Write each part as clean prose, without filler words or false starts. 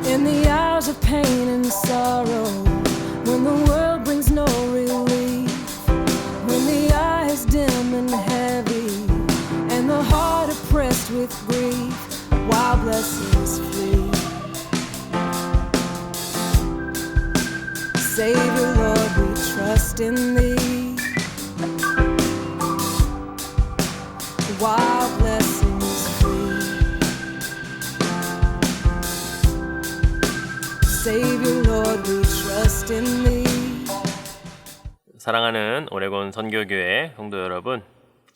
In the hours of pain and sorrow, when the world brings no relief, when the eye is dim and heavy, and the heart oppressed with grief, while blessings flee. Savior, Lord, we trust in Thee. While blessings flee. Savior, Lord, we trust in Thee. 사랑하는 오레곤 선교교회 성도 여러분,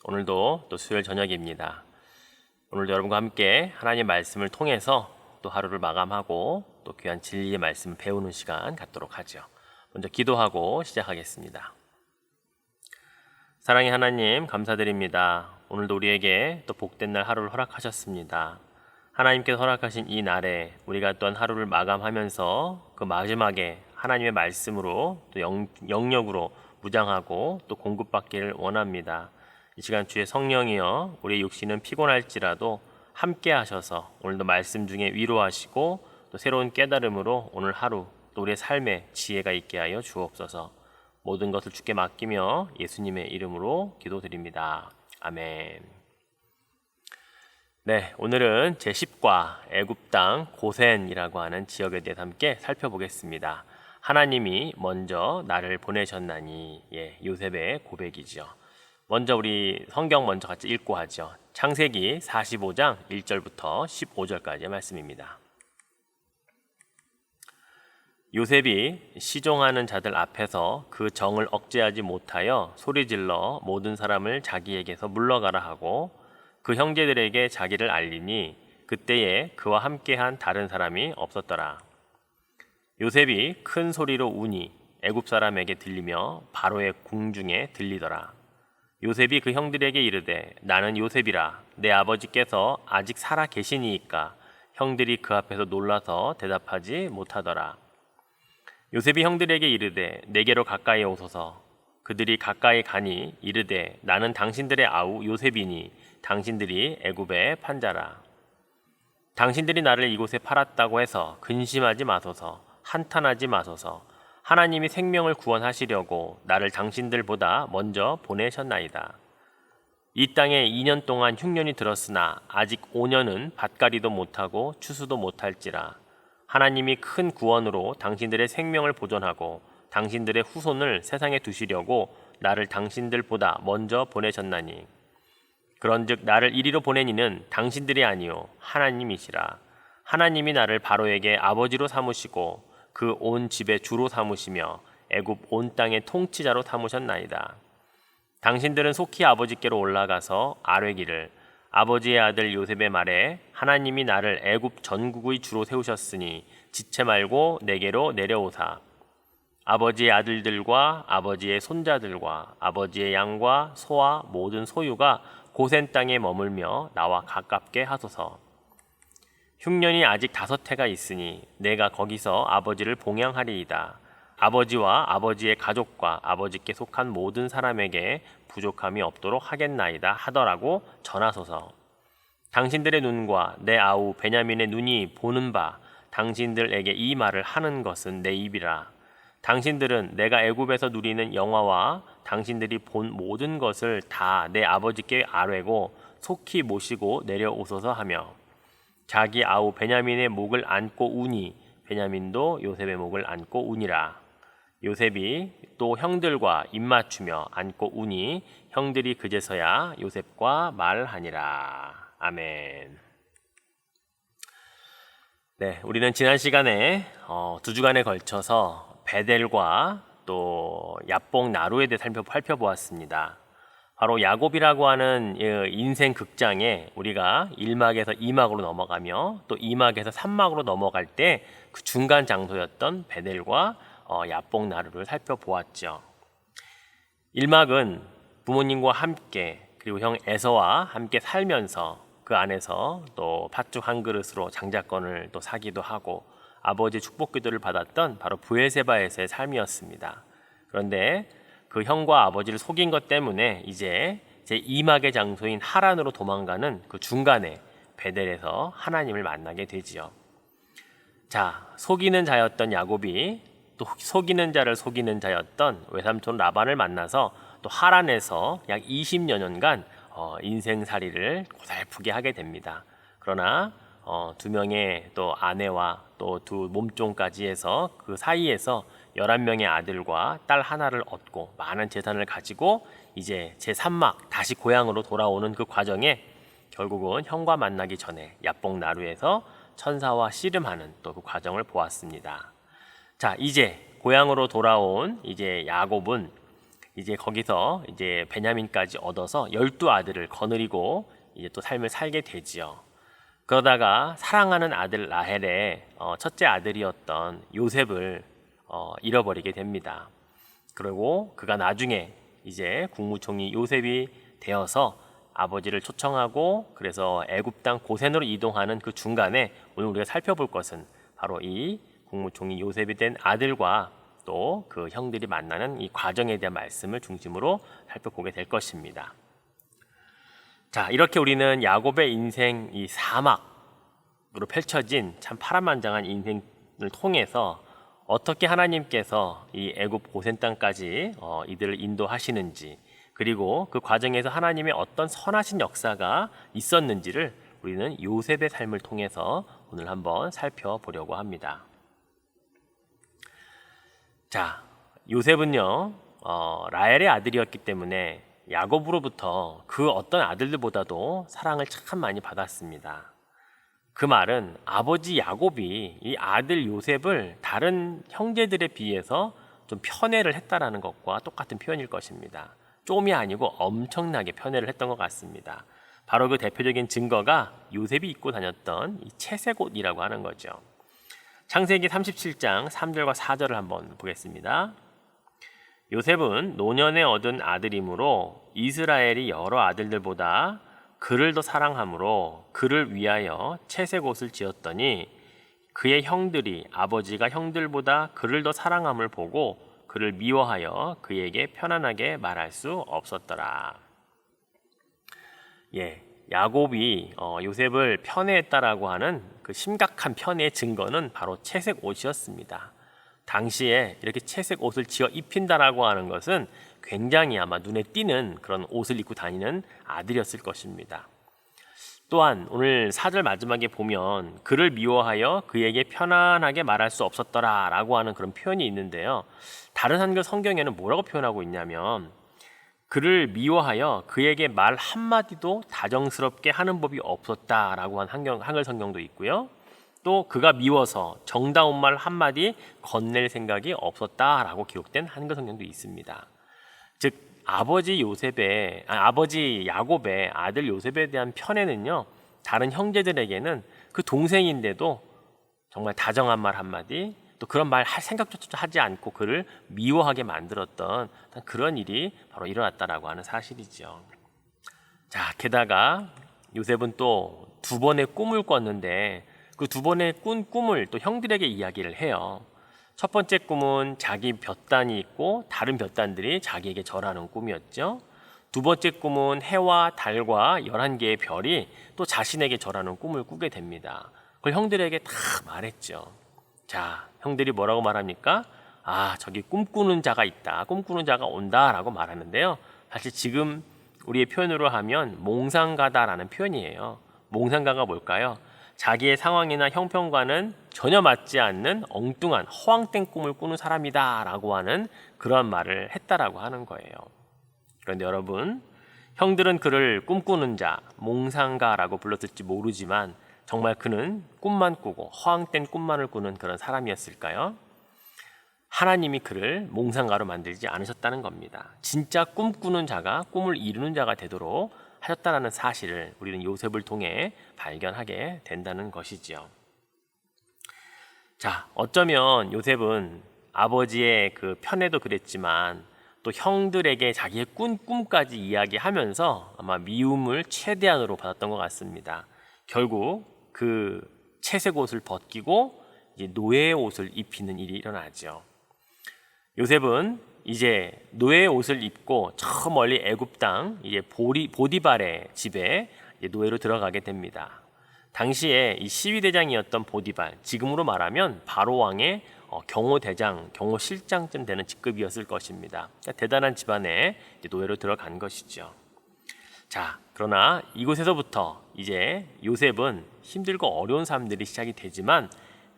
오늘도 또 수요일 저녁입니다. 오늘도 여러분과 함께 하나님의 말씀을 통해서 또 하루를 마감하고 또 귀한 진리의 말씀을 배우는 시간 갖도록 하죠. 먼저 기도하고 시작하겠습니다. 사랑의 하나님, 감사드립니다. 오늘도 우리에게 또 복된 날 하루를 허락하셨습니다. 하나님께서 허락하신 이 날에 우리가 또한 하루를 마감하면서 그 마지막에 하나님의 말씀으로 또 영역으로 무장하고 또 공급받기를 원합니다. 이 시간 주의 성령이여 우리의 육신은 피곤할지라도 함께 하셔서 오늘도 말씀 중에 위로하시고 또 새로운 깨달음으로 오늘 하루 또 우리의 삶에 지혜가 있게 하여 주옵소서. 모든 것을 주께 맡기며 예수님의 이름으로 기도드립니다. 아멘. 네, 오늘은 제10과 애굽 땅 고센이라고 하는 지역에 대해서 함께 살펴보겠습니다. 하나님이 먼저 나를 보내셨나니, 요셉의 고백이죠. 먼저 우리 성경 먼저 같이 읽고 하죠. 창세기 45장 1절부터 15절까지의 말씀입니다. 요셉이 시종하는 자들 앞에서 그 정을 억제하지 못하여 소리질러 모든 사람을 자기에게서 물러가라 하고 그 형제들에게 자기를 알리니 그때에 그와 함께한 다른 사람이 없었더라. 요셉이 큰 소리로 우니 애굽 사람에게 들리며 바로의 궁중에 들리더라. 요셉이 그 형들에게 이르되 나는 요셉이라. 내 아버지께서 아직 살아 계시니이까. 형들이 그 앞에서 놀라서 대답하지 못하더라. 요셉이 형들에게 이르되 내게로 가까이 오소서. 그들이 가까이 가니 이르되 나는 당신들의 아우 요셉이니 당신들이 애굽에 판자라. 당신들이 나를 이곳에 팔았다고 해서 근심하지 마소서. 한탄하지 마소서. 하나님이 생명을 구원하시려고 나를 당신들보다 먼저 보내셨나이다. 이 땅에 2년 동안 흉년이 들었으나 아직 5년은 밭갈이도 못하고 추수도 못할지라. 하나님이 큰 구원으로 당신들의 생명을 보존하고 당신들의 후손을 세상에 두시려고 나를 당신들보다 먼저 보내셨나니 그런즉 나를 이리로 보내니는 당신들이 아니요 하나님이시라. 하나님이 나를 바로에게 아버지로 삼으시고 그 온 집의 주로 삼으시며 애굽 온 땅의 통치자로 삼으셨나이다. 당신들은 속히 아버지께로 올라가서 아뢰기를 아버지의 아들 요셉의 말에 하나님이 나를 애굽 전국의 주로 세우셨으니 지체 말고 내게로 내려오사. 아버지의 아들들과 아버지의 손자들과 아버지의 양과 소와 모든 소유가 고센 땅에 머물며 나와 가깝게 하소서. 흉년이 아직 5해가 있으니 내가 거기서 아버지를 봉양하리이다. 아버지와 아버지의 가족과 아버지께 속한 모든 사람에게 부족함이 없도록 하겠나이다 하더라고 전하소서. 당신들의 눈과 내 아우 베냐민의 눈이 보는 바 당신들에게 이 말을 하는 것은 내 입이라. 당신들은 내가 애굽에서 누리는 영화와 당신들이 본 모든 것을 다 내 아버지께 아뢰고 속히 모시고 내려오소서 하며 자기 아우 베냐민의 목을 안고 우니 베냐민도 요셉의 목을 안고 우니라. 요셉이 또 형들과 입맞추며 안고 우니 형들이 그제서야 요셉과 말하니라. 아멘. 네, 우리는 지난 시간에 2주간에 걸쳐서 베델과 또 야복 나루에 대해 살펴보았습니다. 바로 야곱이라고 하는 인생 극장에 우리가 1막에서 2막으로 넘어가며 또 2막에서 3막으로 넘어갈 때 그 중간 장소였던 베델과 야복 나루를 살펴보았죠. 1막은 부모님과 함께 그리고 형 에서와 함께 살면서 그 안에서 또 팥죽 한 그릇으로 장자권을 또 사기도 하고 아버지의 축복 기도를 받았던 바로 브엘세바에서의 삶이었습니다. 그런데 그 형과 아버지를 속인 것 때문에 이제 제 이막의 장소인 하란으로 도망가는 그 중간에 베델에서 하나님을 만나게 되지요. 자, 속이는 자였던 야곱이 또 속이는 자를 속이는 자였던 외삼촌 라반을 만나서 또 하란에서 약 20여 년간 인생살이를 고달프게 하게 됩니다. 그러나 두 명의 또 아내와 또 두 몸종까지 해서 그 사이에서 11명의 아들과 딸 하나를 얻고 많은 재산을 가지고 이제 제3막 다시 고향으로 돌아오는 그 과정에 결국은 형과 만나기 전에 야복 나루에서 천사와 씨름하는 또 그 과정을 보았습니다. 자, 이제 고향으로 돌아온 이제 야곱은 이제 거기서 이제 베냐민까지 얻어서 12아들을 거느리고 이제 또 삶을 살게 되지요. 그러다가 사랑하는 아들 라헬의 첫째 아들이었던 요셉을 잃어버리게 됩니다. 그리고 그가 나중에 이제 국무총리 요셉이 되어서 아버지를 초청하고 그래서 애굽 땅 고센으로 이동하는 그 중간에 오늘 우리가 살펴볼 것은 바로 이 국무총리 요셉이 된 아들과 또 그 형들이 만나는 이 과정에 대한 말씀을 중심으로 살펴보게 될 것입니다. 자, 이렇게 우리는 야곱의 인생 이 사막으로 펼쳐진 참 파란만장한 인생을 통해서 어떻게 하나님께서 이 애굽 고센 땅까지 이들을 인도하시는지 그리고 그 과정에서 하나님의 어떤 선하신 역사가 있었는지를 우리는 요셉의 삶을 통해서 오늘 한번 살펴보려고 합니다. 자, 요셉은요 라헬의 아들이었기 때문에 야곱으로부터 그 어떤 아들들보다도 사랑을 참 많이 받았습니다. 그 말은 아버지 야곱이 이 아들 요셉을 다른 형제들에 비해서 좀 편애를 했다라는 것과 똑같은 표현일 것입니다. 좀이 아니고 엄청나게 편애를 했던 것 같습니다. 바로 그 대표적인 증거가 요셉이 입고 다녔던 이 채색 옷이라고 하는 거죠. 창세기 37장 3절과 4절을 한번 보겠습니다. 요셉은 노년에 얻은 아들이므로 이스라엘이 여러 아들들보다 그를 더 사랑하므로 그를 위하여 채색 옷을 지었더니 그의 형들이 아버지가 형들보다 그를 더 사랑함을 보고 그를 미워하여 그에게 편안하게 말할 수 없었더라. 야곱이 요셉을 편애했다라고 하는 그 심각한 편애의 증거는 바로 채색 옷이었습니다. 당시에 이렇게 채색 옷을 지어 입힌다라고 하는 것은 굉장히 아마 눈에 띄는 그런 옷을 입고 다니는 아들이었을 것입니다. 또한 오늘 4절 마지막에 보면 그를 미워하여 그에게 편안하게 말할 수 없었더라 라고 하는 그런 표현이 있는데요. 다른 한글 성경에는 뭐라고 표현하고 있냐면 그를 미워하여 그에게 말 한마디도 다정스럽게 하는 법이 없었다라고 한 한글 성경도 있고요. 또 그가 미워서 정다운 말 한마디 건넬 생각이 없었다라고 기록된 한글 성경도 있습니다. 즉 아버지 야곱의 아들 요셉에 대한 편애는요, 다른 형제들에게는 그 동생인데도 정말 다정한 말 한마디, 또 그런 말 할 생각조차 하지 않고 그를 미워하게 만들었던 그런 일이 바로 일어났다라고 하는 사실이죠. 자, 게다가 요셉은 또 두 번의 꿈을 꿨는데 그 두 번의 꾼 꿈을 또 형들에게 이야기를 해요. 첫 번째 꿈은 자기 볕단이 있고 다른 볕단들이 자기에게 절하는 꿈이었죠. 두 번째 꿈은 해와 달과 11개의 별이 또 자신에게 절하는 꿈을 꾸게 됩니다. 그걸 형들에게 다 말했죠. 자, 형들이 뭐라고 말합니까? 저기 꿈꾸는 자가 있다, 꿈꾸는 자가 온다 라고 말하는데요. 사실 지금 우리의 표현으로 하면 몽상가다라는 표현이에요. 몽상가가 뭘까요? 자기의 상황이나 형편과는 전혀 맞지 않는 엉뚱한 허황된 꿈을 꾸는 사람이다 라고 하는 그런 말을 했다라고 하는 거예요. 그런데 여러분, 형들은 그를 꿈꾸는 자, 몽상가라고 불렀을지 모르지만 정말 그는 꿈만 꾸고 허황된 꿈만을 꾸는 그런 사람이었을까요? 하나님이 그를 몽상가로 만들지 않으셨다는 겁니다. 진짜 꿈꾸는 자가 꿈을 이루는 자가 되도록 하셨다는 사실을 우리는 요셉을 통해 발견하게 된다는 것이지요. 자, 어쩌면 요셉은 아버지의 그 편애도 그랬지만 또 형들에게 자기의 꿈까지 이야기하면서 아마 미움을 최대한으로 받았던 것 같습니다. 결국 그 채색 옷을 벗기고 이제 노예의 옷을 입히는 일이 일어나죠. 요셉은 이제 노예의 옷을 입고 저 멀리 애굽 땅 이제 보디발의 집에 이제 노예로 들어가게 됩니다. 당시에 이 시위대장이었던 보디발, 지금으로 말하면 바로 왕의 경호대장, 경호실장쯤 되는 직급이었을 것입니다. 그러니까 대단한 집안에 노예로 들어간 것이죠. 자, 그러나 이곳에서부터 이제 요셉은 힘들고 어려운 삶들이 시작이 되지만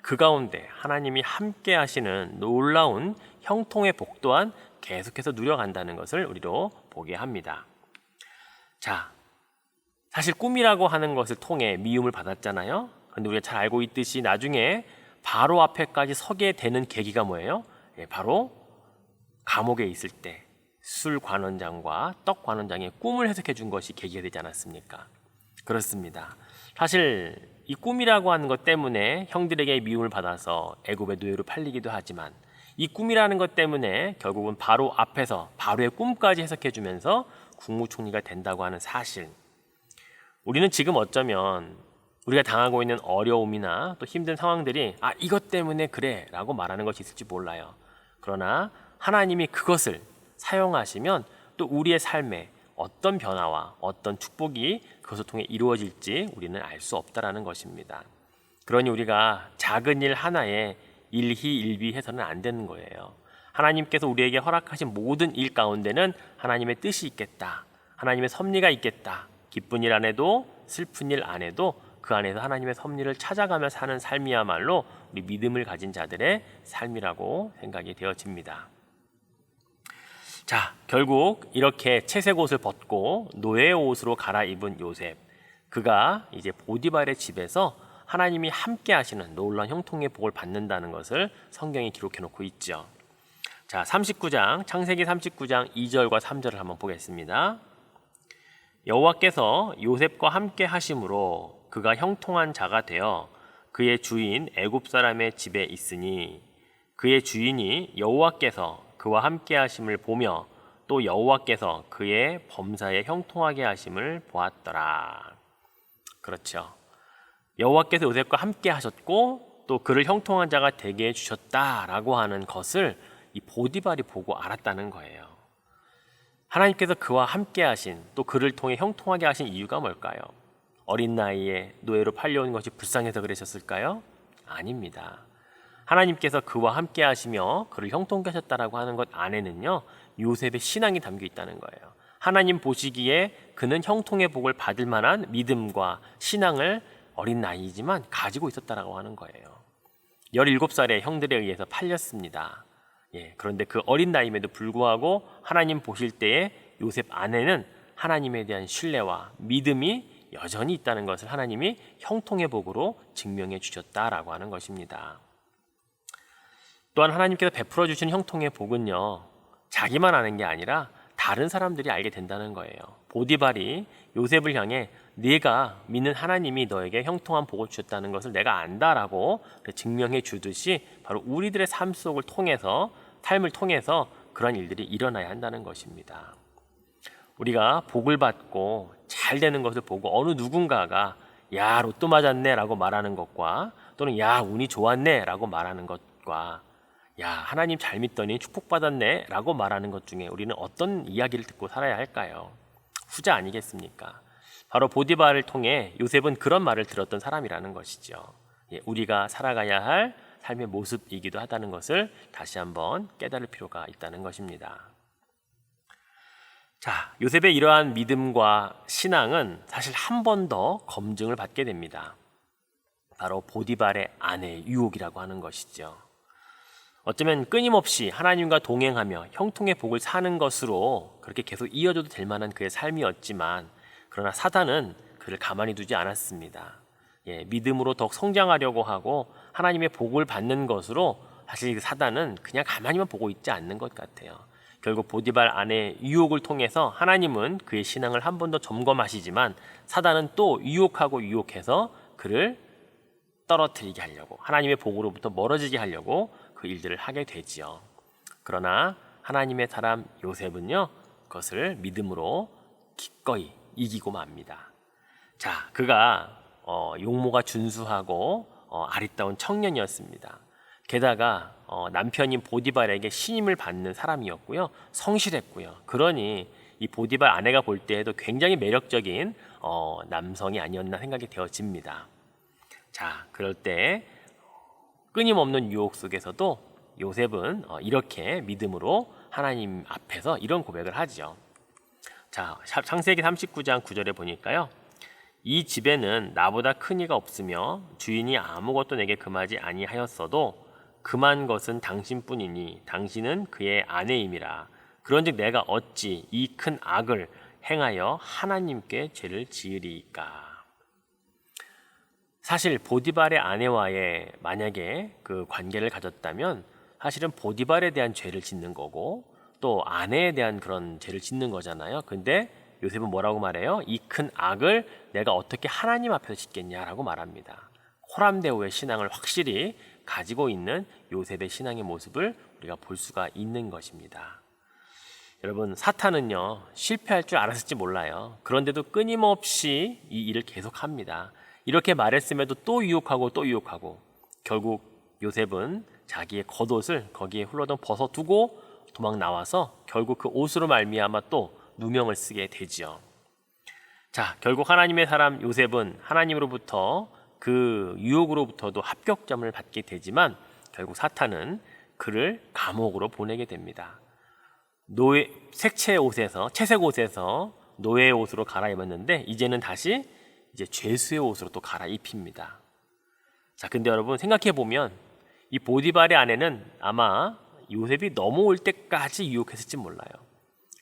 그 가운데 하나님이 함께 하시는 놀라운 형통의 복 또한 계속해서 누려간다는 것을 우리로 보게 합니다. 자, 사실 꿈이라고 하는 것을 통해 미움을 받았잖아요. 그런데 우리가 잘 알고 있듯이 나중에 바로 앞에까지 서게 되는 계기가 뭐예요? 바로 감옥에 있을 때 술 관원장과 떡 관원장의 꿈을 해석해 준 것이 계기가 되지 않았습니까? 그렇습니다. 사실 이 꿈이라고 하는 것 때문에 형들에게 미움을 받아서 애굽의 노예로 팔리기도 하지만 이 꿈이라는 것 때문에 결국은 바로 앞에서 바로의 꿈까지 해석해 주면서 국무총리가 된다고 하는 사실, 우리는 지금 어쩌면 우리가 당하고 있는 어려움이나 또 힘든 상황들이 이것 때문에 그래 라고 말하는 것이 있을지 몰라요. 그러나 하나님이 그것을 사용하시면 또 우리의 삶에 어떤 변화와 어떤 축복이 그것을 통해 이루어질지 우리는 알 수 없다라는 것입니다. 그러니 우리가 작은 일 하나에 일희일비해서는 안 되는 거예요. 하나님께서 우리에게 허락하신 모든 일 가운데는 하나님의 뜻이 있겠다, 하나님의 섭리가 있겠다. 기쁜 일 안에도 슬픈 일 안에도 그 안에서 하나님의 섭리를 찾아가며 사는 삶이야말로 우리 믿음을 가진 자들의 삶이라고 생각이 되어집니다. 자, 결국 이렇게 채색 옷을 벗고 노예의 옷으로 갈아입은 요셉, 그가 이제 보디발의 집에서 하나님이 함께 하시는 놀라운 형통의 복을 받는다는 것을 성경이 기록해 놓고 있죠. 자, 창세기 39장 2절과 3절을 한번 보겠습니다. 여호와께서 요셉과 함께 하심으로 그가 형통한 자가 되어 그의 주인 애굽 사람의 집에 있으니 그의 주인이 여호와께서 그와 함께 하심을 보며 또 여호와께서 그의 범사에 형통하게 하심을 보았더라. 그렇죠. 여호와께서 요셉과 함께 하셨고 또 그를 형통한 자가 되게 해주셨다라고 하는 것을 이 보디발이 보고 알았다는 거예요. 하나님께서 그와 함께 하신, 또 그를 통해 형통하게 하신 이유가 뭘까요? 어린 나이에 노예로 팔려온 것이 불쌍해서 그러셨을까요? 아닙니다. 하나님께서 그와 함께 하시며 그를 형통케 하셨다라고 하는 것 안에는요, 요셉의 신앙이 담겨 있다는 거예요. 하나님 보시기에 그는 형통의 복을 받을 만한 믿음과 신앙을 어린 나이이지만 가지고 있었다라고 하는 거예요. 17살에 형들에 의해서 팔렸습니다. 그런데 그 어린 나이임에도 불구하고 하나님 보실 때에 요셉 안에는 하나님에 대한 신뢰와 믿음이 여전히 있다는 것을 하나님이 형통의 복으로 증명해 주셨다라고 하는 것입니다. 또한 하나님께서 베풀어 주신 형통의 복은요, 자기만 아는 게 아니라 다른 사람들이 알게 된다는 거예요. 보디발이 요셉을 향해 네가 믿는 하나님이 너에게 형통한 복을 주셨다는 것을 내가 안다라고 증명해 주듯이 바로 우리들의 삶을 통해서 그런 일들이 일어나야 한다는 것입니다. 우리가 복을 받고 잘 되는 것을 보고 어느 누군가가 야 로또 맞았네 라고 말하는 것과 또는 야 운이 좋았네 라고 말하는 것과 야 하나님 잘 믿더니 축복받았네 라고 말하는 것 중에 우리는 어떤 이야기를 듣고 살아야 할까요? 후자 아니겠습니까? 바로 보디발을 통해 요셉은 그런 말을 들었던 사람이라는 것이죠. 우리가 살아가야 할 삶의 모습이기도 하다는 것을 다시 한번 깨달을 필요가 있다는 것입니다. 자, 요셉의 이러한 믿음과 신앙은 사실 한 번 더 검증을 받게 됩니다. 바로 보디발의 아내의 유혹이라고 하는 것이죠. 어쩌면 끊임없이 하나님과 동행하며 형통의 복을 사는 것으로 그렇게 계속 이어져도 될 만한 그의 삶이었지만, 그러나 사단은 그를 가만히 두지 않았습니다. 믿음으로 더욱 성장하려고 하고 하나님의 복을 받는 것으로 사실 사단은 그냥 가만히만 보고 있지 않는 것 같아요. 결국 보디발 아내의 유혹을 통해서 하나님은 그의 신앙을 한 번 더 점검하시지만 사단은 또 유혹해서 그를 떨어뜨리게 하려고, 하나님의 복으로부터 멀어지게 하려고 그 일들을 하게 되지요. 그러나 하나님의 사람 요셉은요, 그것을 믿음으로 기꺼이 이기고 맙니다. 자, 그가 용모가 준수하고 아리따운 청년이었습니다. 게다가 남편인 보디발에게 신임을 받는 사람이었고요, 성실했고요. 그러니 이 보디발 아내가 볼 때에도 굉장히 매력적인 남성이 아니었나 생각이 되어집니다. 자, 그럴 때 끊임없는 유혹 속에서도 요셉은 이렇게 믿음으로 하나님 앞에서 이런 고백을 하죠. 자, 창세기 39장 9절에 보니까요, 이 집에는 나보다 큰 이가 없으며 주인이 아무것도 내게 금하지 아니하였어도 금한 것은 당신뿐이니 당신은 그의 아내임이라. 그런즉 내가 어찌 이 큰 악을 행하여 하나님께 죄를 지으리이까. 사실 보디발의 아내와의 만약에 그 관계를 가졌다면 사실은 보디발에 대한 죄를 짓는 거고 또 아내에 대한 그런 죄를 짓는 거잖아요. 근데 요셉은 뭐라고 말해요? 이 큰 악을 내가 어떻게 하나님 앞에서 짓겠냐라고 말합니다. 호람데오의 신앙을 확실히 가지고 있는 요셉의 신앙의 모습을 우리가 볼 수가 있는 것입니다. 여러분, 사탄은요, 실패할 줄 알았을지 몰라요. 그런데도 끊임없이 이 일을 계속합니다. 이렇게 말했음에도 또 유혹하고 또 유혹하고, 결국 요셉은 자기의 겉옷을 거기에 흘러던 벗어두고 도망 나와서 결국 그 옷으로 말미암아 또 누명을 쓰게 되지요. 자, 결국 하나님의 사람 요셉은 하나님으로부터 그 유혹으로부터도 합격점을 받게 되지만 결국 사탄은 그를 감옥으로 보내게 됩니다. 채색 옷에서 노예의 옷으로 갈아입었는데 이제는 다시 죄수의 옷으로 또 갈아입힙니다. 자, 근데 여러분 생각해 보면 이 보디발의 아내는 아마 요셉이 넘어올 때까지 유혹했을지 몰라요.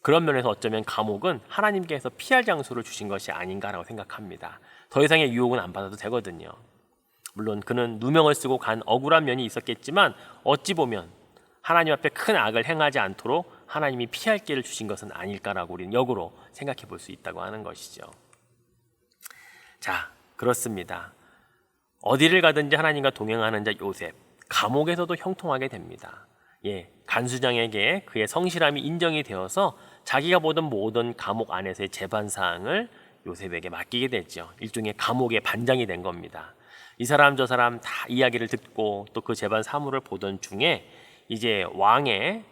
그런 면에서 어쩌면 감옥은 하나님께서 피할 장소를 주신 것이 아닌가라고 생각합니다. 더 이상의 유혹은 안 받아도 되거든요. 물론 그는 누명을 쓰고 간 억울한 면이 있었겠지만 어찌 보면 하나님 앞에 큰 악을 행하지 않도록 하나님이 피할 길을 주신 것은 아닐까라고 우리는 역으로 생각해 볼 수 있다고 하는 것이죠. 자, 그렇습니다. 어디를 가든지 하나님과 동행하는 자 요셉, 감옥에서도 형통하게 됩니다. 간수장에게 그의 성실함이 인정이 되어서 자기가 보던 모든 감옥 안에서의 재판사항을 요셉에게 맡기게 됐죠. 일종의 감옥의 반장이 된 겁니다. 이 사람 저 사람 다 이야기를 듣고 또 그 재판 사무를 보던 중에 이제 왕의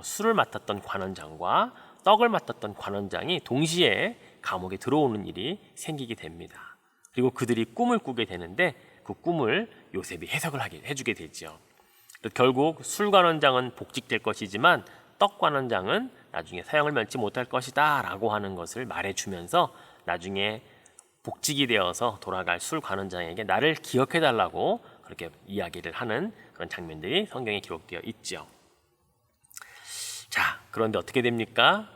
술을 맡았던 관원장과 떡을 맡았던 관원장이 동시에 감옥에 들어오는 일이 생기게 됩니다. 그리고 그들이 꿈을 꾸게 되는데 그 꿈을 요셉이 해석을 해주게 되죠. 결국 술 관원장은 복직될 것이지만 떡 관원장은 나중에 사형을 면치 못할 것이다 라고 하는 것을 말해주면서 나중에 복직이 되어서 돌아갈 술 관원장에게 나를 기억해달라고 그렇게 이야기를 하는 그런 장면들이 성경에 기록되어 있죠. 자, 그런데 어떻게 됩니까?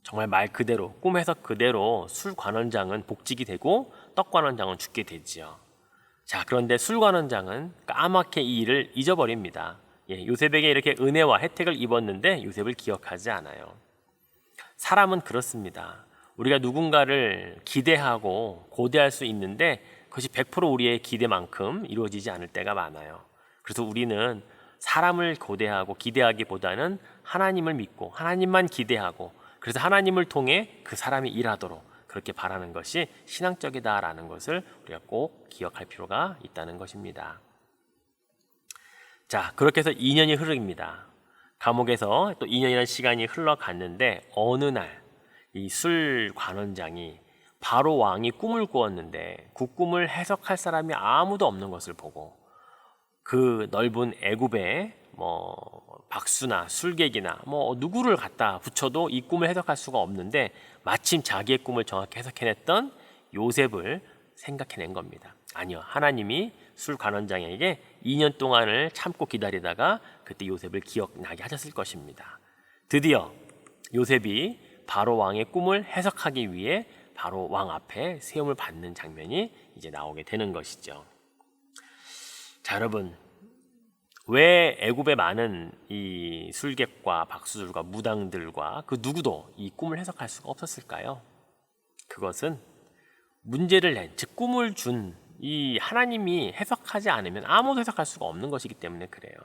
정말 말 그대로 꿈 해석 그대로 술 관원장은 복직이 되고 떡 관원장은 죽게 되지요. 자, 그런데 술 관원장은 까맣게 이 일을 잊어버립니다. 요셉에게 이렇게 은혜와 혜택을 입었는데 요셉을 기억하지 않아요. 사람은 그렇습니다. 우리가 누군가를 기대하고 고대할 수 있는데 그것이 100% 우리의 기대만큼 이루어지지 않을 때가 많아요. 그래서 우리는 사람을 고대하고 기대하기보다는 하나님을 믿고 하나님만 기대하고 그래서 하나님을 통해 그 사람이 일하도록 그렇게 바라는 것이 신앙적이다라는 것을 우리가 꼭 기억할 필요가 있다는 것입니다. 자, 그렇게 해서 2년이 흐릅니다. 감옥에서 또 2년이라는 시간이 흘러갔는데 어느 날 이 술 관원장이 바로 왕이 꿈을 꾸었는데 그 꿈을 해석할 사람이 아무도 없는 것을 보고 그 넓은 애굽에 박수나 술객이나 누구를 갖다 붙여도 이 꿈을 해석할 수가 없는데 마침 자기의 꿈을 정확히 해석해냈던 요셉을 생각해낸 겁니다. 아니요, 하나님이 술 관원장에게 2년 동안을 참고 기다리다가 그때 요셉을 기억나게 하셨을 것입니다. 드디어 요셉이 바로 왕의 꿈을 해석하기 위해 바로 왕 앞에 세움을 받는 장면이 이제 나오게 되는 것이죠. 자, 여러분, 왜 애굽에 많은 이 술객과 박수들과 무당들과 그 누구도 이 꿈을 해석할 수가 없었을까요? 그것은 문제를 낸, 즉 꿈을 준 이 하나님이 해석하지 않으면 아무도 해석할 수가 없는 것이기 때문에 그래요.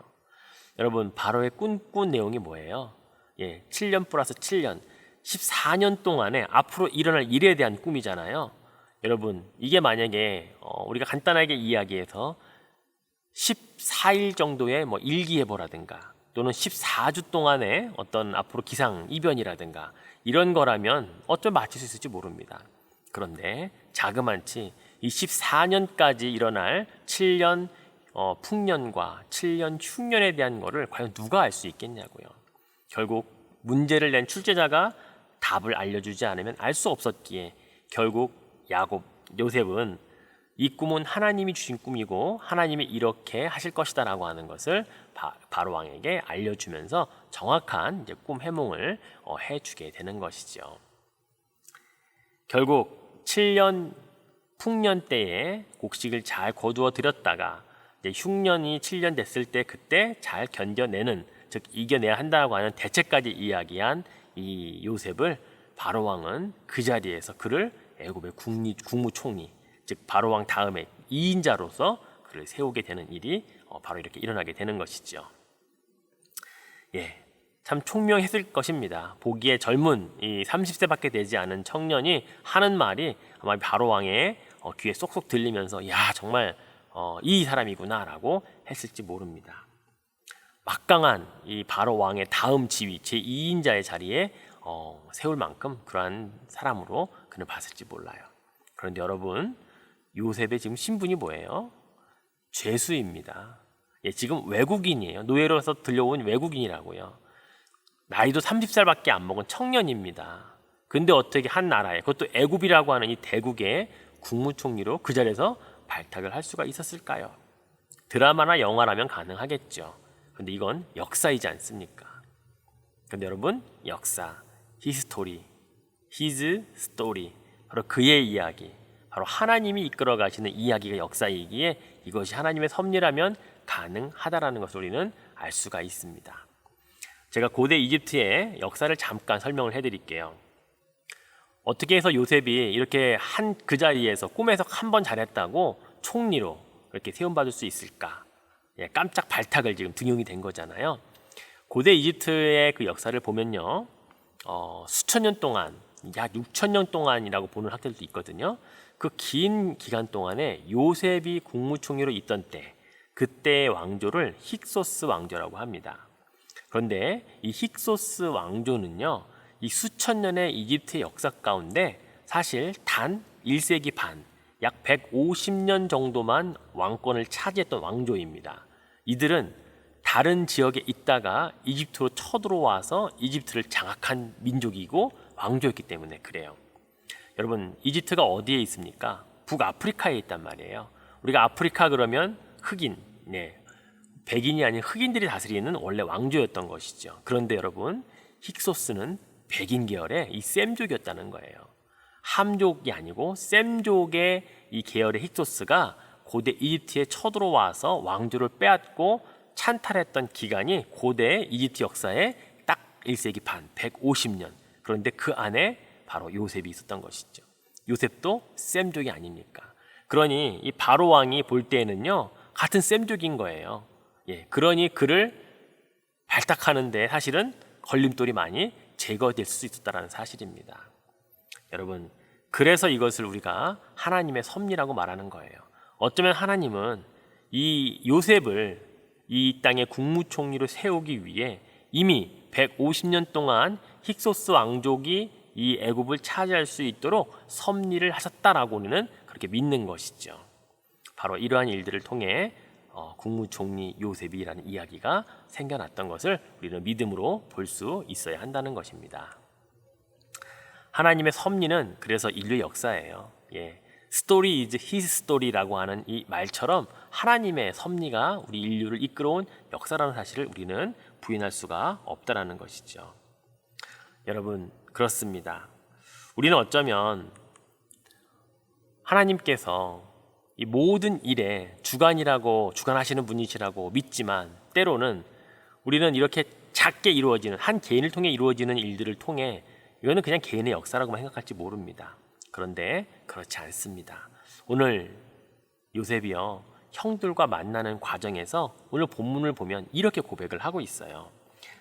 여러분, 바로의 꾼 내용이 뭐예요? 7년 플러스 7년, 14년 동안에 앞으로 일어날 일에 대한 꿈이잖아요. 여러분, 이게 만약에 우리가 간단하게 이야기해서 14일 정도의 뭐 일기예보라든가 또는 14주 동안의 어떤 앞으로 기상 이변이라든가 이런 거라면 어쩜 맞힐 수 있을지 모릅니다. 그런데 자그만치 이 14년까지 일어날 7년 풍년과 7년 흉년에 대한 거를 과연 누가 알 수 있겠냐고요. 결국 문제를 낸 출제자가 답을 알려주지 않으면 알 수 없었기에 결국 요셉은 이 꿈은 하나님이 주신 꿈이고 하나님이 이렇게 하실 것이다 라고 하는 것을 바로 왕에게 알려주면서 정확한 이제 꿈 해몽을 해주게 되는 것이죠. 결국 7년 풍년 때에 곡식을 잘 거두어 들였다가 흉년이 7년 됐을 때 그때 잘 견뎌내는, 즉 이겨내야 한다고 하는 대책까지 이야기한 이 요셉을 바로 왕은 그 자리에서 그를 애굽의 국무총리, 즉 바로 왕 다음에 2인자로서 그를 세우게 되는 일이 바로 이렇게 일어나게 되는 것이죠. 참 총명했을 것입니다. 보기에 젊은 이 30세밖에 되지 않은 청년이 하는 말이 아마 바로 왕의 귀에 쏙쏙 들리면서 야 정말 이 사람이구나라고 했을지 모릅니다. 막강한 이 바로 왕의 다음 지위 제2인자의 자리에 세울 만큼 그러한 사람으로 그는 봤을지 몰라요. 그런데 여러분, 요셉의 지금 신분이 뭐예요? 죄수입니다. 지금 외국인이에요. 노예로서 들려온 외국인이라고요. 나이도 30살밖에 안 먹은 청년입니다. 근데 어떻게 한 나라에, 그것도 애굽이라고 하는 이 대국의 국무총리로 그 자리에서 발탁을 할 수가 있었을까요? 드라마나 영화라면 가능하겠죠. 근데 이건 역사이지 않습니까? 근데 여러분, 역사, 히스토리, 히즈 스토리, 바로 그의 이야기, 바로 하나님이 이끌어 가시는 이야기가 역사이기에 이것이 하나님의 섭리라면 가능하다라는 것을 우리는 알 수가 있습니다. 제가 고대 이집트의 역사를 잠깐 설명을 해드릴게요. 어떻게 해서 요셉이 이렇게 그 자리에서 꿈에서 한 번 잘했다고 총리로 이렇게 세움받을 수 있을까? 깜짝 발탁을 지금 등용이 된 거잖아요. 고대 이집트의 그 역사를 보면요, 수천 년 동안, 약 6천 년 동안이라고 보는 학자들도 있거든요. 그 긴 기간 동안에 요셉이 국무총리로 있던 때, 그때의 왕조를 힉소스 왕조라고 합니다. 그런데 이 힉소스 왕조는요, 이 수천 년의 이집트의 역사 가운데 사실 단 1세기 반, 약 150년 정도만 왕권을 차지했던 왕조입니다. 이들은 다른 지역에 있다가 이집트로 쳐들어와서 이집트를 장악한 민족이고 왕조였기 때문에 그래요. 여러분, 이집트가 어디에 있습니까? 북아프리카에 있단 말이에요. 우리가 아프리카 그러면 흑인, 백인이 아닌 흑인들이 다스리는 원래 왕조였던 것이죠. 그런데 여러분, 힉소스는 백인 계열의 이 셈족이었다는 거예요. 함족이 아니고 셈족의 이 계열의 힉소스가 고대 이집트에 쳐들어와서 왕조를 빼앗고 찬탈했던 기간이 고대 이집트 역사의 딱 1세기 반, 150년. 그런데 그 안에 바로 요셉이 있었던 것이죠. 요셉도 셈족이 아닙니까? 그러니 이 바로 왕이 볼 때에는요, 같은 셈족인 거예요. 그러니 그를 발탁하는데 사실은 걸림돌이 많이 제거될 수 있었다는 사실입니다. 여러분, 그래서 이것을 우리가 하나님의 섭리라고 말하는 거예요. 어쩌면 하나님은 이 요셉을 이 땅의 국무총리로 세우기 위해 이미 150년 동안 힉소스 왕족이 이 애굽을 차지할 수 있도록 섭리를 하셨다라고 우리는 그렇게 믿는 것이죠. 바로 이러한 일들을 통해 국무총리 요셉이라는 이야기가 생겨났던 것을 우리는 믿음으로 볼 수 있어야 한다는 것입니다. 하나님의 섭리는 그래서 인류 역사예요. Story is his story라고 하는 이 말처럼 하나님의 섭리가 우리 인류를 이끌어온 역사라는 사실을 우리는 부인할 수가 없다라는 것이죠. 여러분, 그렇습니다. 우리는 어쩌면 하나님께서 이 모든 일에 주관하시는 분이시라고 믿지만 때로는 우리는 이렇게 작게 이루어지는 한 개인을 통해 이루어지는 일들을 통해 이거는 그냥 개인의 역사라고만 생각할지 모릅니다. 그런데 그렇지 않습니다. 오늘 요셉이요, 형들과 만나는 과정에서 오늘 본문을 보면 이렇게 고백을 하고 있어요.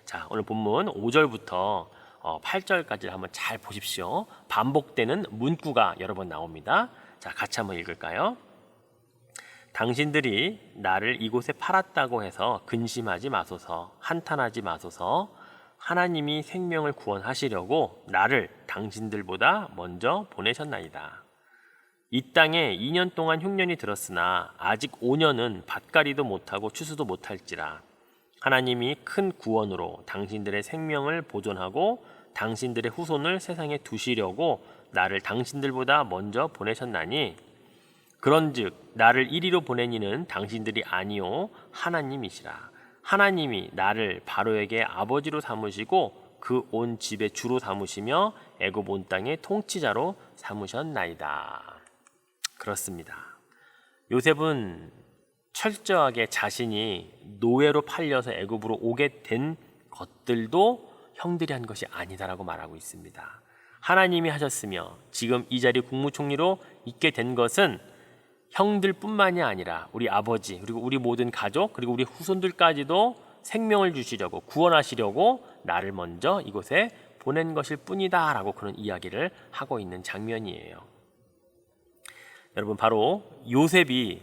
자, 오늘 본문 5절부터 8절까지를 한번 잘 보십시오. 반복되는 문구가 여러 번 나옵니다. 자, 같이 한번 읽을까요? 당신들이 나를 이곳에 팔았다고 해서 근심하지 마소서, 한탄하지 마소서. 하나님이 생명을 구원하시려고 나를 당신들보다 먼저 보내셨나이다. 이 땅에 2년 동안 흉년이 들었으나 아직 5년은 밭갈이도 못하고 추수도 못할지라. 하나님이 큰 구원으로 당신들의 생명을 보존하고 당신들의 후손을 세상에 두시려고 나를 당신들보다 먼저 보내셨나니, 그런즉 나를 이리로 보낸 이는 당신들이 아니요 하나님이시라. 하나님이 나를 바로에게 아버지로 삼으시고 그 온 집의 주로 삼으시며 애굽 온 땅의 통치자로 삼으셨나이다. 그렇습니다. 요셉은 철저하게 자신이 노예로 팔려서 애굽으로 오게 된 것들도 형들이 한 것이 아니다라고 말하고 있습니다. 하나님이 하셨으며 지금 이 자리 국무총리로 있게 된 것은 형들뿐만이 아니라 우리 아버지, 그리고 우리 모든 가족, 그리고 우리 후손들까지도 생명을 주시려고, 구원하시려고 나를 먼저 이곳에 보낸 것일 뿐이다 라고 그런 이야기를 하고 있는 장면이에요. 여러분, 바로 요셉이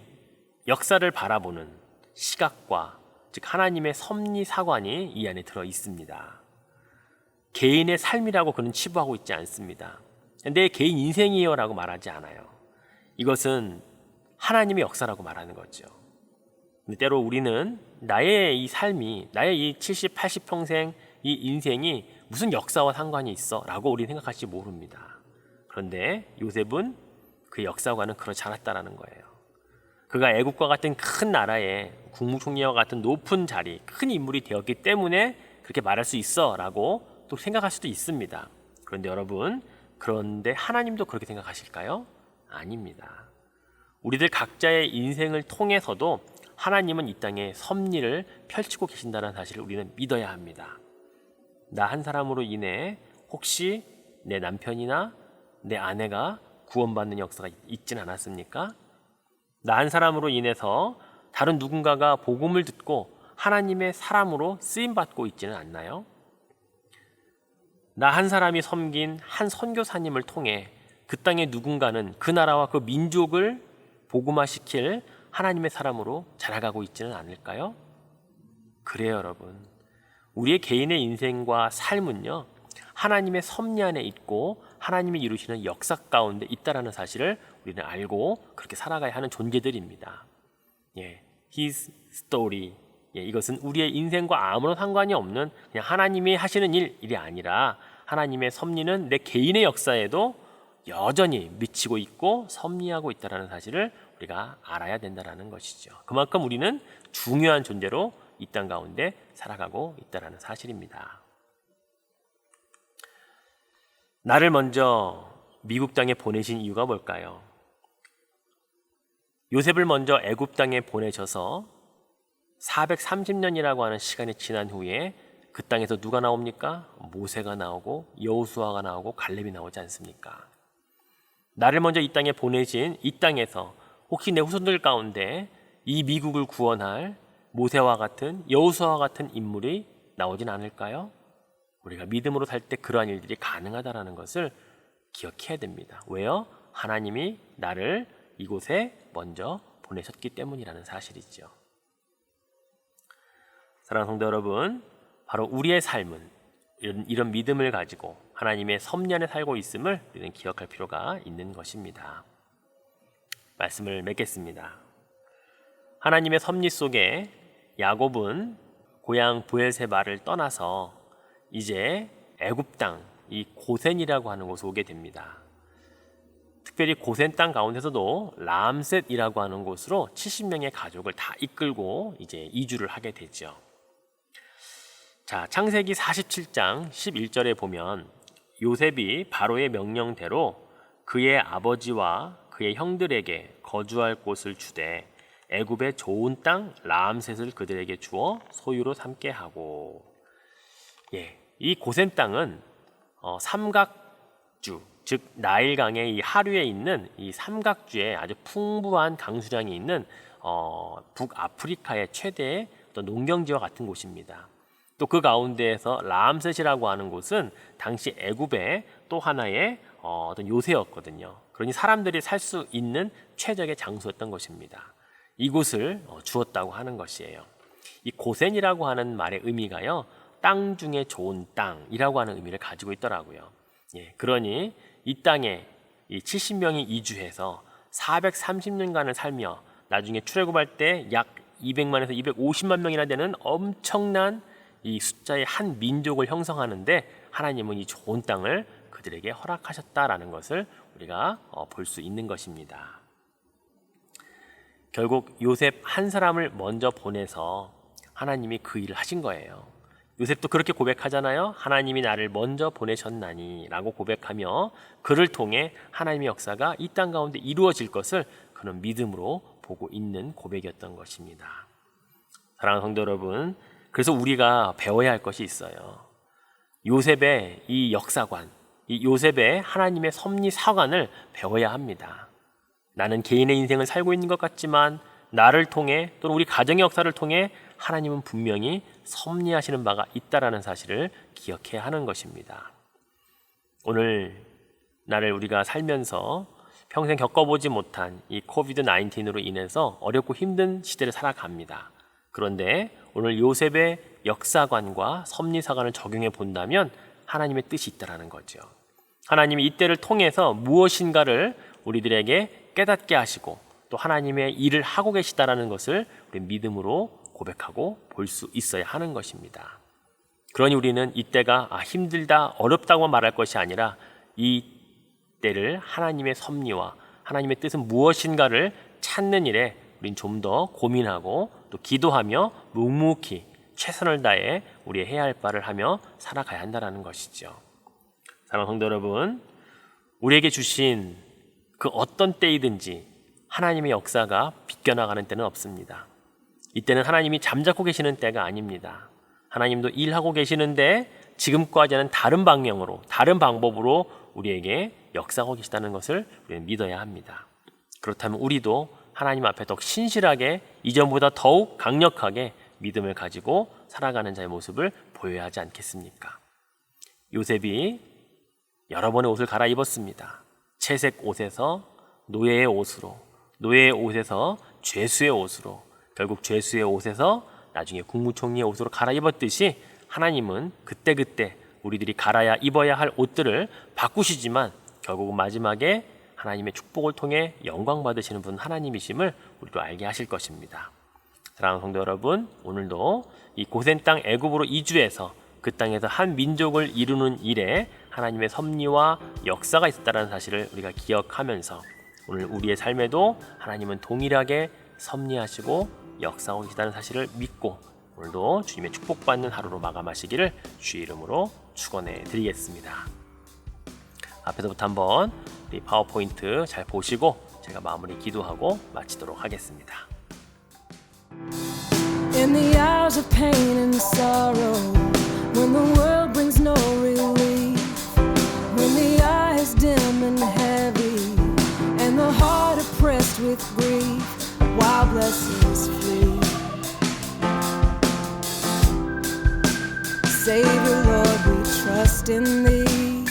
역사를 바라보는 시각과, 즉 하나님의 섭리 사관이 이 안에 들어 있습니다. 개인의 삶이라고 그는 치부하고 있지 않습니다. 내 개인 인생이에요 라고 말하지 않아요. 이것은 하나님의 역사라고 말하는 거죠. 근데 때로 우리는 나의 이 삶이, 나의 이 70, 80평생 이 인생이 무슨 역사와 상관이 있어 라고 우리는 생각할지 모릅니다. 그런데 요셉은 그 역사와는 그렇지 않았다라는 거예요. 그가 애국과 같은 큰 나라의 국무총리와 같은 높은 자리, 큰 인물이 되었기 때문에 그렇게 말할 수 있어 라고 또 생각할 수도 있습니다. 그런데 여러분, 그런데 하나님도 그렇게 생각하실까요? 아닙니다. 우리들 각자의 인생을 통해서도 하나님은 이 땅에 섭리를 펼치고 계신다는 사실을 우리는 믿어야 합니다. 나 한 사람으로 인해 혹시 내 남편이나 내 아내가 구원받는 역사가 있진 않았습니까? 나 한 사람으로 인해서 다른 누군가가 복음을 듣고 하나님의 사람으로 쓰임받고 있지는 않나요? 나 한 사람이 섬긴 한 선교사님을 통해 그 땅의 누군가는 그 나라와 그 민족을 복음화시킬 하나님의 사람으로 자라가고 있지는 않을까요? 그래요, 여러분. 우리의 개인의 인생과 삶은요, 하나님의 섭리 안에 있고 하나님이 이루시는 역사 가운데 있다라는 사실을 우리는 알고 그렇게 살아가야 하는 존재들입니다. His story. 이것은 우리의 인생과 아무런 상관이 없는 그냥 하나님이 하시는 일이 아니라 하나님의 섭리는 내 개인의 역사에도 여전히 미치고 있고 섭리하고 있다는 사실을 우리가 알아야 된다는 것이죠. 그만큼 우리는 중요한 존재로 이 땅 가운데 살아가고 있다는 사실입니다. 나를 먼저 미국 땅에 보내신 이유가 뭘까요? 요셉을 먼저 애굽 땅에 보내셔서 430년이라고 하는 시간이 지난 후에 그 땅에서 누가 나옵니까? 모세가 나오고 여호수아가 나오고 갈렙이 나오지 않습니까? 나를 먼저 이 땅에 보내신 이 땅에서 혹시 내 후손들 가운데 이 미국을 구원할 모세와 같은, 여호수아와 같은 인물이 나오진 않을까요? 우리가 믿음으로 살 때 그러한 일들이 가능하다는 것을 기억해야 됩니다. 왜요? 하나님이 나를 이곳에 먼저 보내셨기 때문이라는 사실이죠. 사랑하는 성도 여러분, 바로 우리의 삶은 이런 믿음을 가지고 하나님의 섭리 안에 살고 있음을 우리는 기억할 필요가 있는 것입니다. 말씀을 맺겠습니다. 하나님의 섭리 속에 야곱은 고향 브엘세바를 떠나서 이제 애굽 땅, 이 고센이라고 하는 곳에 오게 됩니다. 특별히 고센 땅 가운데서도 람셋이라고 하는 곳으로 70명의 가족을 다 이끌고 이제 이주를 하게 되죠. 자, 창세기 47장 11절에 보면 요셉이 바로의 명령대로 그의 아버지와 그의 형들에게 거주할 곳을 주되 애굽의 좋은 땅 람셋을 그들에게 주어 소유로 삼게 하고, 이 고센 땅은 삼각주, 즉 나일강의 이 하류에 있는 이 삼각주에 아주 풍부한 강수량이 있는 북아프리카의 최대의 어떤 농경지와 같은 곳입니다. 또 그 가운데에서 람셋이라고 하는 곳은 당시 애굽의 또 하나의 어떤 요새였거든요. 그러니 사람들이 살 수 있는 최적의 장소였던 것입니다. 이곳을 주었다고 하는 것이에요. 이 고센이라고 하는 말의 의미가요, 땅 중에 좋은 땅이라고 하는 의미를 가지고 있더라고요. 예, 그러니 이 땅에 이 70명이 이주해서 430년간을 살며 나중에 출애굽할 때 약 200만에서 250만 명이나 되는 엄청난 이 숫자의 한 민족을 형성하는데 하나님은 이 좋은 땅을 그들에게 허락하셨다라는 것을 우리가 볼 수 있는 것입니다. 결국 요셉 한 사람을 먼저 보내서 하나님이 그 일을 하신 거예요. 요셉도 그렇게 고백하잖아요. 하나님이 나를 먼저 보내셨나니 라고 고백하며 그를 통해 하나님의 역사가 이 땅 가운데 이루어질 것을 그는 믿음으로 보고 있는 고백이었던 것입니다. 사랑하는 성도 여러분, 그래서 우리가 배워야 할 것이 있어요. 요셉의 이 역사관, 이 요셉의 하나님의 섭리 사관을 배워야 합니다. 나는 개인의 인생을 살고 있는 것 같지만 나를 통해 또는 우리 가정의 역사를 통해 하나님은 분명히 섭리하시는 바가 있다라는 사실을 기억해야 하는 것입니다. 오늘 나를 우리가 살면서 평생 겪어보지 못한 이 코비드 19으로 인해서 어렵고 힘든 시대를 살아갑니다. 그런데 오늘 요셉의 역사관과 섭리사관을 적용해 본다면 하나님의 뜻이 있다라는 거죠. 하나님이 이때를 통해서 무엇인가를 우리들에게 깨닫게 하시고 또 하나님의 일을 하고 계시다라는 것을 우리 믿음으로 고백하고 볼 수 있어야 하는 것입니다. 그러니 우리는 이때가 힘들다, 어렵다고 말할 것이 아니라 이 때를 하나님의 섭리와 하나님의 뜻은 무엇인가를 찾는 일에 우린 좀 더 고민하고 또 기도하며 묵묵히 최선을 다해 우리의 해야 할 바를 하며 살아가야 한다는 것이죠. 사랑하는 성도 여러분, 우리에게 주신 그 어떤 때이든지 하나님의 역사가 비껴나가는 때는 없습니다. 이때는 하나님이 잠자코 계시는 때가 아닙니다. 하나님도 일하고 계시는데 지금까지는 다른 방향으로, 다른 방법으로 우리에게 역사하고 계시다는 것을 우리는 믿어야 합니다. 그렇다면 우리도 하나님 앞에 더 신실하게 이전보다 더욱 강력하게 믿음을 가지고 살아가는 자의 모습을 보여야 하지 않겠습니까? 요셉이 여러 번의 옷을 갈아입었습니다. 채색 옷에서 노예의 옷으로, 노예의 옷에서 죄수의 옷으로, 결국 죄수의 옷에서 나중에 국무총리의 옷으로 갈아입었듯이 하나님은 그때그때 우리들이 갈아야 입어야 할 옷들을 바꾸시지만 결국은 마지막에 하나님의 축복을 통해 영광 받으시는 분 하나님이심을 우리도 알게 하실 것입니다. 사랑하는 성도 여러분, 오늘도 이 고센 땅 애굽으로 이주해서 그 땅에서 한 민족을 이루는 일에 하나님의 섭리와 역사가 있었다는 사실을 우리가 기억하면서 오늘 우리의 삶에도 하나님은 동일하게 섭리하시고 역사하고 계시다는 사실을 믿고 오늘도 주님의 축복받는 하루로 마감하시기를 주의 이름으로 축원해 드리겠습니다. 앞에서부터 한번 이 파워포인트 잘 보시고 제가 마무리 기도하고 마치도록 하겠습니다. In the hours of pain and sorrow, when the world brings no relief, when the eye is dim and heavy, and the heart oppressed with grief, while blessings flee. Savior, Lord, we trust in Thee.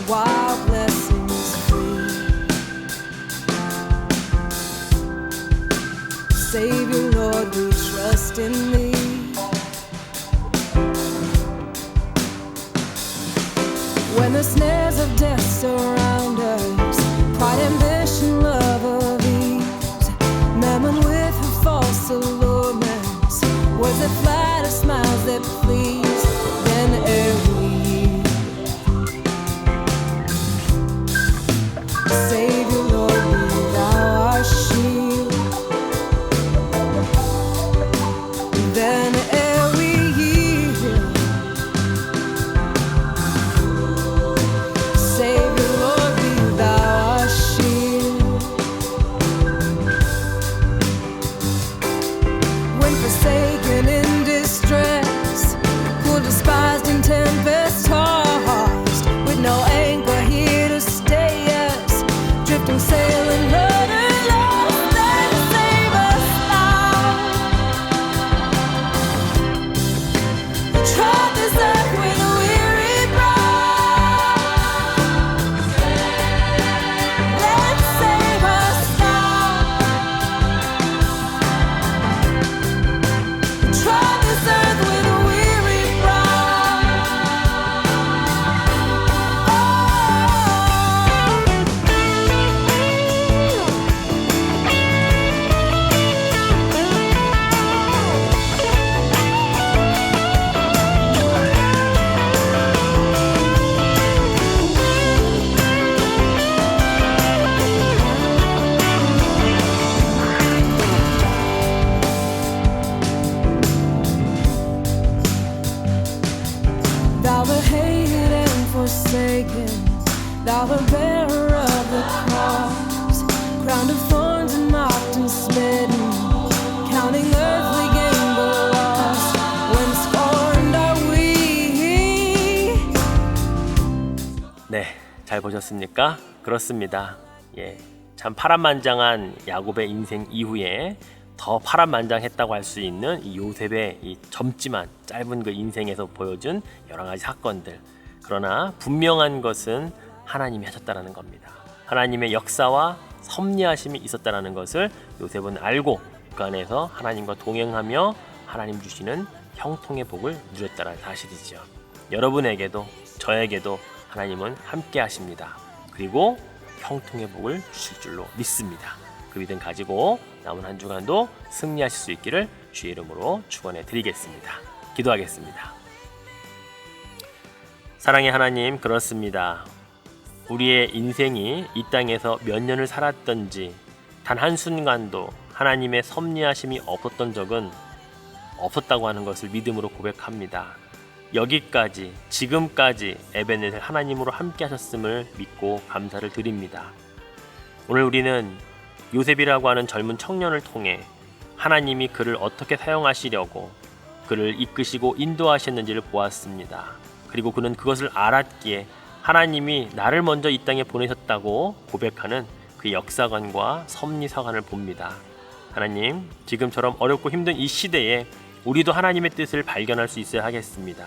While blessings flee. Savior, Lord, we trust in Thee. When the snares of death surround us, pride, ambition, love of ease, mammon with her false allurements, words that flatter, smiles that please, then ere we yield. Savior, Lord, be Thou our shield. Then ere we yield, Savior, Lord, be Thou our shield. When forsaken in distress, poor, despised, and tempest tossed, with no anchor here to stay us, drifting, sailing, rudder lost, then save us now. forsaken, thou the bearer of the cross, crowned of thorns and mocked and smitten, counting earthly gain but loss, when scorned are we. 네, 잘 보셨습니까? 그렇습니다. 예, 참 파란만장한 야곱의 인생 이후에 더 파란만장했다고 할 수 있는 이 요셉의 이 젊지만 짧은 그 인생에서 보여준 여러 가지 사건들. 그러나 분명한 것은 하나님이 하셨다라는 겁니다. 하나님의 역사와 섭리하심이 있었다라는 것을 요셉은 알고 그 안에서 하나님과 동행하며 하나님 주시는 형통의 복을 누렸다라는 사실이죠. 여러분에게도 저에게도 하나님은 함께 하십니다. 그리고 형통의 복을 주실 줄로 믿습니다. 그 믿음 가지고 남은 한 주간도 승리하실 수 있기를 주의 이름으로 축원해 드리겠습니다. 기도하겠습니다. 사랑의 하나님, 그렇습니다. 우리의 인생이 이 땅에서 몇 년을 살았던지 단 한순간도 하나님의 섭리하심이 없었던 적은 없었다고 하는 것을 믿음으로 고백합니다. 여기까지 지금까지 에베네셀 하나님으로 함께 하셨음을 믿고 감사를 드립니다. 오늘 우리는 요셉이라고 하는 젊은 청년을 통해 하나님이 그를 어떻게 사용하시려고 그를 이끄시고 인도하셨는지를 보았습니다. 그리고 그는 그것을 알았기에 하나님이 나를 먼저 이 땅에 보내셨다고 고백하는 그 역사관과 섭리사관을 봅니다. 하나님, 지금처럼 어렵고 힘든 이 시대에 우리도 하나님의 뜻을 발견할 수 있어야 하겠습니다.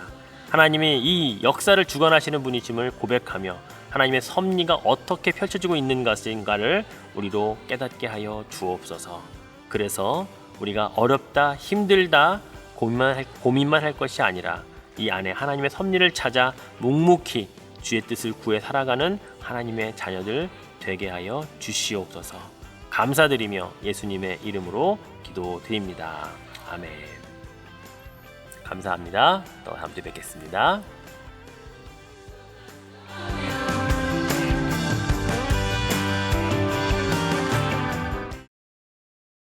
하나님이 이 역사를 주관하시는 분이심을 고백하며 하나님의 섭리가 어떻게 펼쳐지고 있는 것인가를 우리도 깨닫게 하여 주옵소서. 그래서 우리가 어렵다, 힘들다, 고민만 할 것이 아니라 이 안에 하나님의 섭리를 찾아 묵묵히 주의 뜻을 구해 살아가는 하나님의 자녀들 되게 하여 주시옵소서. 감사드리며 예수님의 이름으로 기도드립니다. 아멘. 감사합니다. 또 다음 주에 뵙겠습니다.